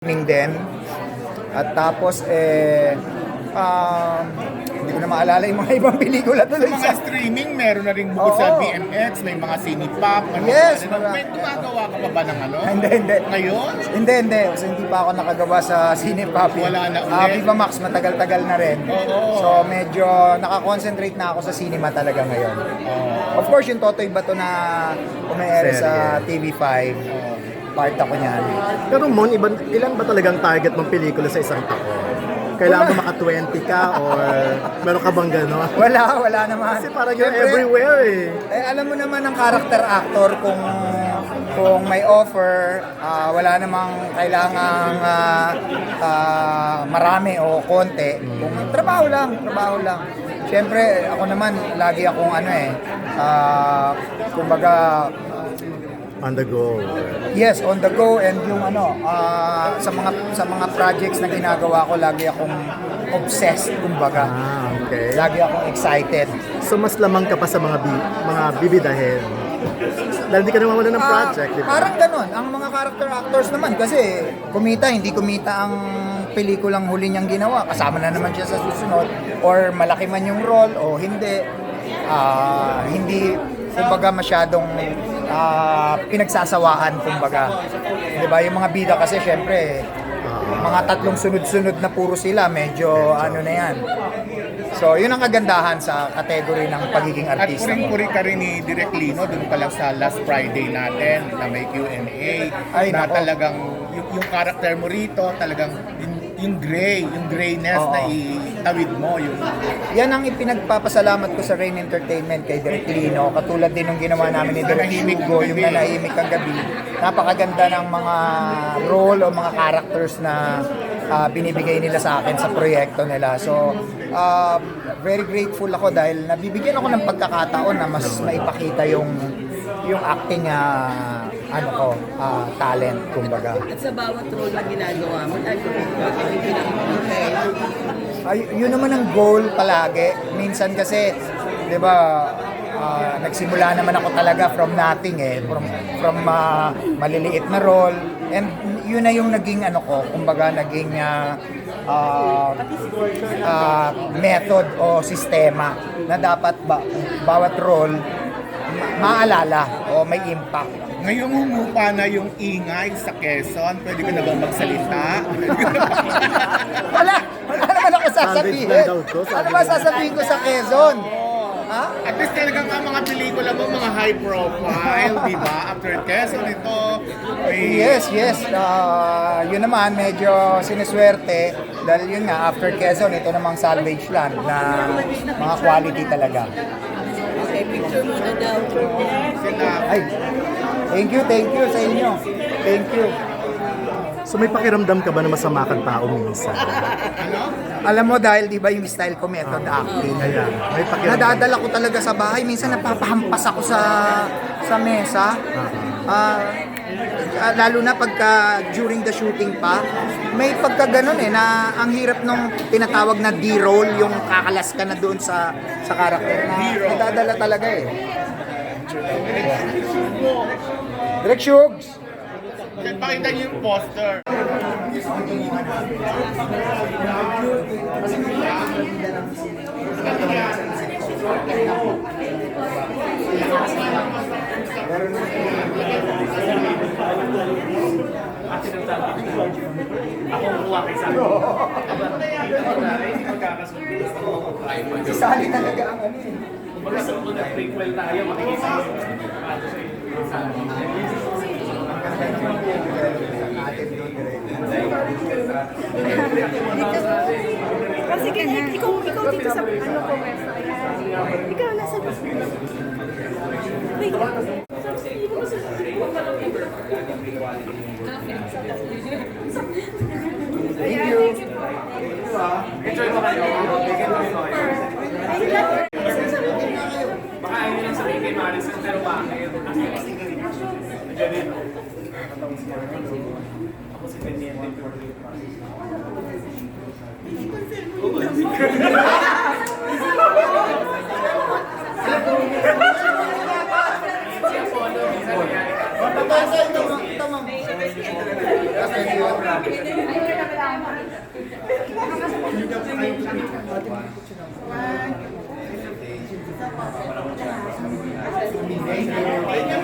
Din. At tapos, hindi ko na maalala yung mga ibang pelikula tuloy Mga streaming, meron na rin bukod sa Oo. BMX, may mga cinepop. Yes, May gumagawa ka pa ba ng ano? Hindi. Ngayon? Hindi. Kasi hindi pa ako nakagawa sa Cinepop. Wala na ulit. Viva Max, matagal-tagal na rin. Oo. So, medyo nakakonsentrate na ako sa cinema talaga ngayon. Of course, yung Totoy Bato na umaere sa TV5, part ako niyan. Pero Mon, ilan ba talagang target mong pelikula sa isang taon? Kailangan mo maka-20 ka or meron ka bang gano'n? Wala naman. Kasi parang you're Siyempre, everywhere alam mo naman ang character actor kung may offer, wala namang kailangang marami o konti. Kung trabaho lang. Siyempre, ako naman, lagi akong kumbaga, On the go. yes, on the go, and yung sa mga projects na ginagawa ko, lagi akong obsessed, kumbaga. Okay. Lagi akong excited. So mas lamang ka pa sa mga bibidahin. Dahil di ka naman wala ng project, di ba? Parang ganon. Ang mga character actors naman, kasi hindi kumita ang pelikulang huli niyang ginawa. Kasama na naman siya sa susunod. Or malaki man yung role o hindi. Hindi, kumbaga, masyadong pinagsasawaan, kumbaga. Diba? Yung mga bida kasi, syempre, mga 3 sunod-sunod na puro sila, medyo ano na yan. So, yun ang kagandahan sa category ng pagiging At artista ko. puring-puri ka rin ni Direk Lino dun pa lang sa last Friday natin na may Q&A Ay, na nako. talagang yung character mo rito talagang yung grayness Oo. na itawid mo yung Yan ang ipinagpapasalamat ko sa Rain Entertainment kay Direk Lino. Katulad din ng ginawa namin ni Direk Nanahimik Hugo, ang yung gabi. Nanahimik ang Gabi. Napakaganda ng mga role o mga characters na binibigay nila sa akin sa proyekto nila. So, very grateful ako dahil nabibigyan ako ng pagkakataon na mas maipakita yung acting talent, kumbaga. At sa bawat role na ginagawa mo, ano yung pinaka-okay? Yun naman ang goal palagi. Minsan kasi, di ba, nagsimula naman ako talaga from nothing from maliliit na role. And yun na yung naging kumbaga naging method o sistema na dapat bawat role maalala o may impact. ngayong humupa na yung ingay sa Quezon, pwede ka na bang magsalita? Wala naman ako sasabihin. Salvage lang daw to, sabi Ano ba nila. sasabihin ko sa Quezon? Ha? At least talagang ang mga pelikula mo, mga high profile, di ba? After Quezon, ito, may... Yes. Yun naman, medyo sineswerte. Dahil yun nga, after Quezon, ito namang salvage land na mga quality talaga. Okay, picture muna daw. Sila, Ay, thank you sa inyo. Thank you. So may pakiramdam ka ba na masama kang tao minsan? Alam mo, dahil di ba yung style ko, method acting. Ayan, may pakiramdam. Nadadala ko talaga sa bahay. Minsan napapahampas ako sa mesa. Lalo na pagka during the shooting pa, may pagka ganun na ang hirap nung tinatawag na D-roll, yung kakalas ka na doon sa karakter na nadadala talaga Direk Shugs! pakita niyo yung poster. Sali talaga ang Kasi ikaw dito sa ano ko, ikaw nasa wait. Thank you. Baka ayaw nyo lang sabihin kay Maricel, pero bakit? Ako si Teniente for the Ito, ma'am. Thank you.